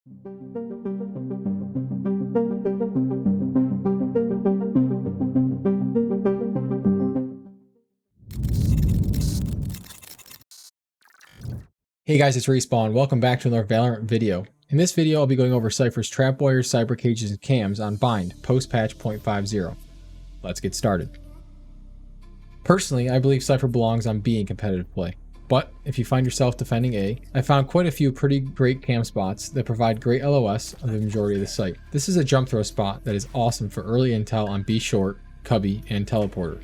Hey guys, it's Respawn. Welcome back to another Valorant video. In this video, I'll be going over Cypher's trap wires, cyber cages, and cams on Bind post-patch 0.50. Let's get started. Personally, I believe Cypher belongs on B in competitive play. But if you find yourself defending A, I found quite a few pretty great cam spots that provide great LOS of the majority of the site. This is a jump throw spot that is awesome for early intel on B short, cubby, and teleporter.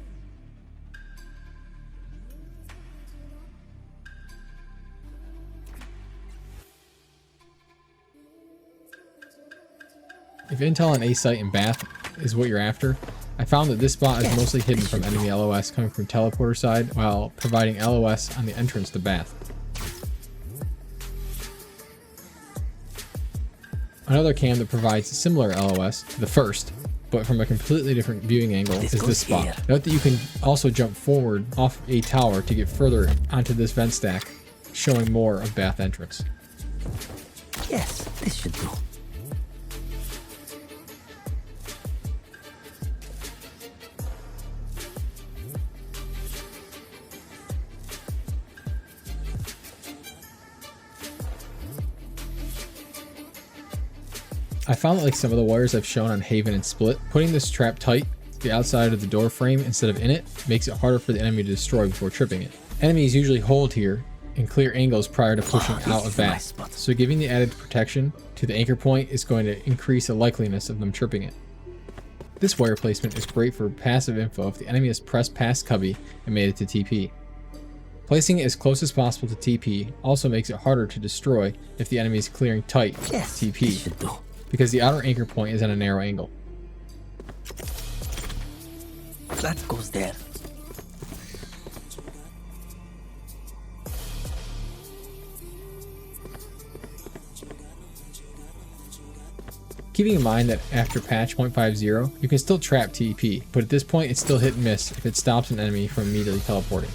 If intel on A site and bath is what you're after, I found that this spot is mostly hidden from enemy LOS coming from teleporter side while providing LOS on the entrance to bath. Another cam that provides similar LOS to the first, but from a completely different viewing angle, is this spot. Note that you can also jump forward off a tower to get further onto this vent stack, showing more of bath entrance. Yes, this should do. I found that like some of the wires I've shown on Haven and Split, putting this trap tight to the outside of the door frame instead of in it makes it harder for the enemy to destroy before tripping it. Enemies usually hold here and clear angles prior to pushing out of bath, so giving the added protection to the anchor point is going to increase the likeliness of them tripping it. This wire placement is great for passive info if the enemy has pressed past cubby and made it to TP. Placing it as close as possible to TP also makes it harder to destroy if the enemy is clearing tight TP, because the outer anchor point is at a narrow angle. That goes there. Keeping in mind that after patch 0.50, you can still trap TP, but at this point it's still hit and miss if it stops an enemy from immediately teleporting.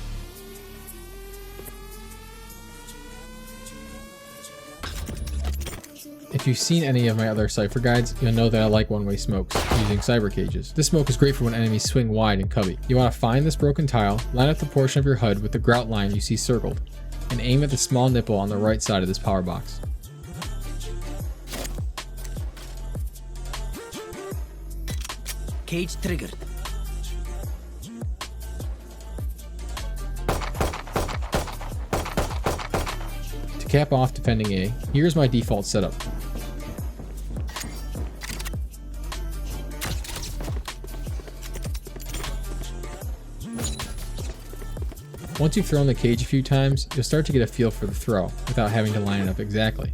If you've seen any of my other Cypher guides, you'll know that I like one-way smokes using cyber cages. This smoke is great for when enemies swing wide in cubby. You want to find this broken tile, line up the portion of your HUD with the grout line you see circled, and aim at the small nipple on the right side of this power box. Cage triggered. To cap off defending A, here's my default setup. Once you've thrown the cage a few times, you'll start to get a feel for the throw without having to line it up exactly.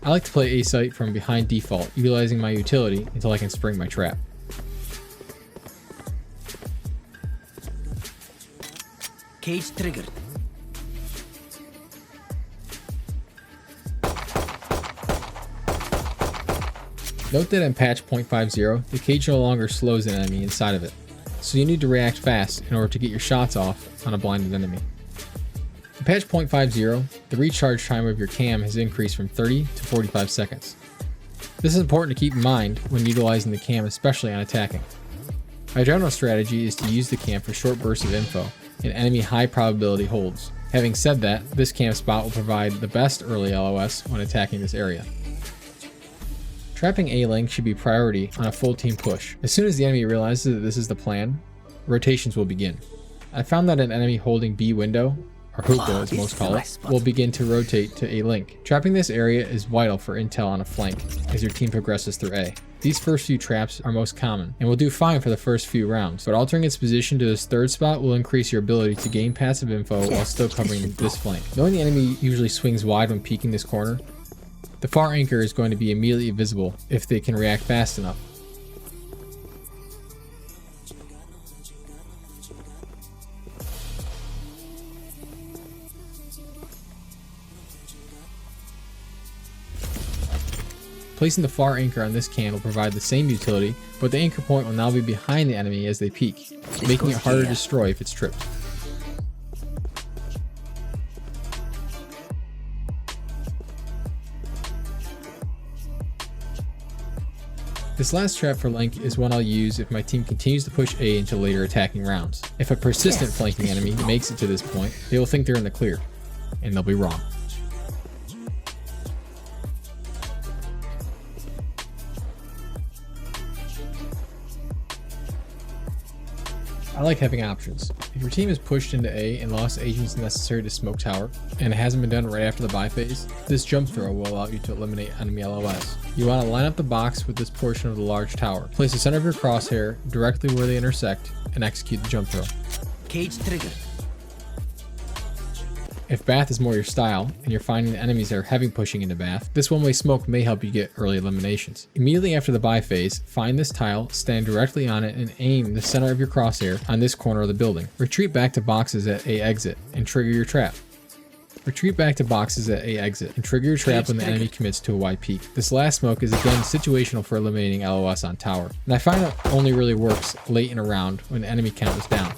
I like to play A site from behind default, utilizing my utility until I can spring my trap. Cage triggered. Note that in patch 0.50, the cage no longer slows an enemy inside of it, so you need to react fast in order to get your shots off on a blinded enemy. In patch 0.50, the recharge time of your cam has increased from 30 to 45 seconds. This is important to keep in mind when utilizing the cam, especially on attacking. My general strategy is to use the cam for short bursts of info and enemy high probability holds. Having said that, this cam spot will provide the best early LOS when attacking this area. Trapping A-Link should be priority on a full team push. As soon as the enemy realizes that this is the plan, rotations will begin. I found that an enemy holding B window, or hookah as most call it, will begin to rotate to A-Link. Trapping this area is vital for intel on a flank as your team progresses through A. These first few traps are most common and will do fine for the first few rounds, but altering its position to this third spot will increase your ability to gain passive info while still covering this flank. Knowing the enemy usually swings wide when peeking this corner, the far anchor is going to be immediately visible if they can react fast enough. Placing the far anchor on this can will provide the same utility, but the anchor point will now be behind the enemy as they peek, making it harder to destroy if it's tripped. This last trap for Link is one I'll use if my team continues to push A into later attacking rounds. If a persistent flanking enemy makes it to this point, they will think they're in the clear, and they'll be wrong. I like having options. If your team is pushed into A and lost agents necessary to smoke tower, and it hasn't been done right after the buy phase, this jump throw will allow you to eliminate enemy LOS. You want to line up the box with this portion of the large tower. Place the center of your crosshair directly where they intersect, and execute the jump throw. Cage triggered. If Bath is more your style, and you're finding the enemies that are heavy pushing into Bath, this one-way smoke may help you get early eliminations. Immediately after the buy phase, find this tile, stand directly on it, and aim the center of your crosshair on this corner of the building. Retreat back to boxes at A exit, and trigger your trap. Retreat back to boxes at A exit, and trigger your trap when the enemy commits to a Y peak. This last smoke is again situational for eliminating LOS on tower, and I find it only really works late in a round when the enemy count is down.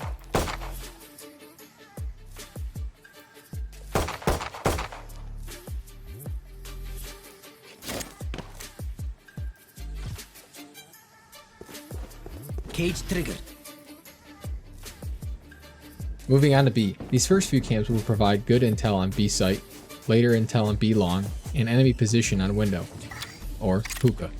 Cage triggered. Moving on to B. These first few camps will provide good intel on B site, later intel on B long, and enemy position on window, or hookah.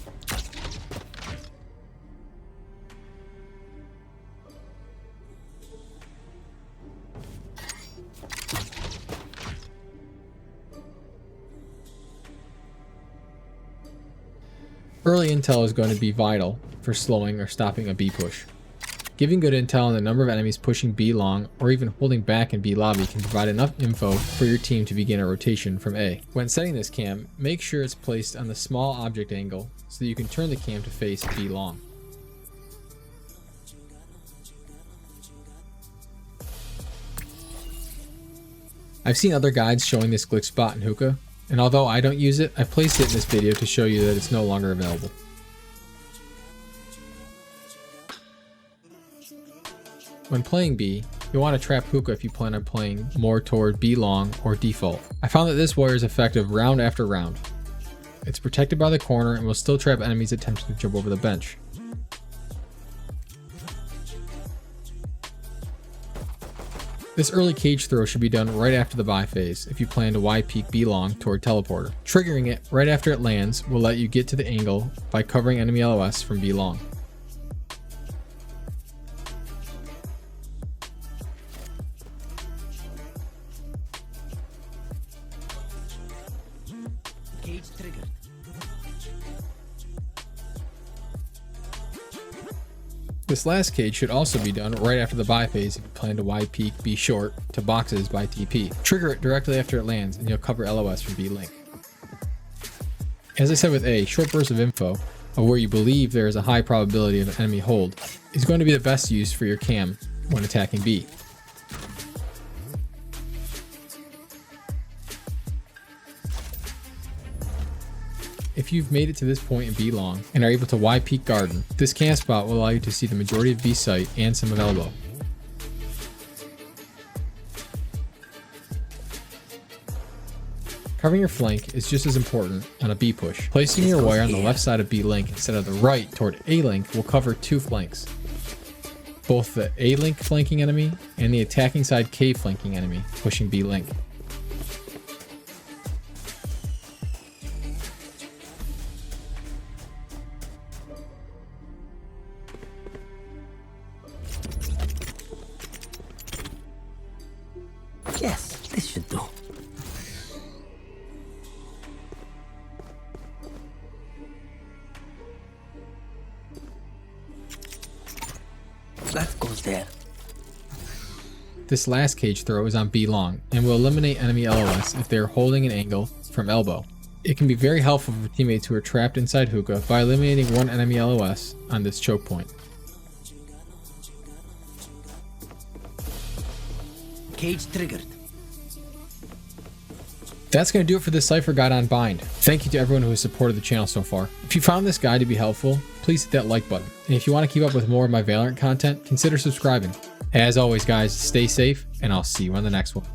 Early intel is going to be vital for slowing or stopping a B push. Giving good intel on the number of enemies pushing B long or even holding back in B lobby can provide enough info for your team to begin a rotation from A. When setting this cam, make sure it's placed on the small object angle so that you can turn the cam to face B long. I've seen other guides showing this glitch spot in hookah, and although I don't use it, I've placed it in this video to show you that it's no longer available. When playing B, you'll want to trap hookah if you plan on playing more toward B long or default. I found that this wire is effective round after round. It's protected by the corner and will still trap enemies attempting to jump over the bench. This early cage throw should be done right after the buy phase if you plan to Y peek B long toward teleporter. Triggering it right after it lands will let you get to the angle by covering enemy LOS from B long. Cage triggered. This last cage should also be done right after the buy phase if you plan to Y peek B short to boxes by TP. Trigger it directly after it lands and you'll cover LOS from B link. As I said with A, short bursts of info of where you believe there is a high probability of an enemy hold is going to be the best use for your cam when attacking B. If you've made it to this point in B long and are able to Y peek garden, this cam spot will allow you to see the majority of B site and some of elbow. Covering your flank is just as important on a B push. Placing your wire on the left side of B link instead of the right toward A link will cover two flanks. Both the A link flanking enemy and the attacking side K flanking enemy pushing B link. Yes, this should do. That goes there. This last cage throw is on B long and will eliminate enemy LOS if they are holding an angle from elbow. It can be very helpful for teammates who are trapped inside hookah by eliminating one enemy LOS on this choke point. Cage triggered. That's going to do it for this Cypher guide on Bind. Thank you to everyone who has supported the channel so far. If you found this guide to be helpful, please hit that like button. And if you want to keep up with more of my Valorant content, consider subscribing. As always guys, stay safe and I'll see you on the next one.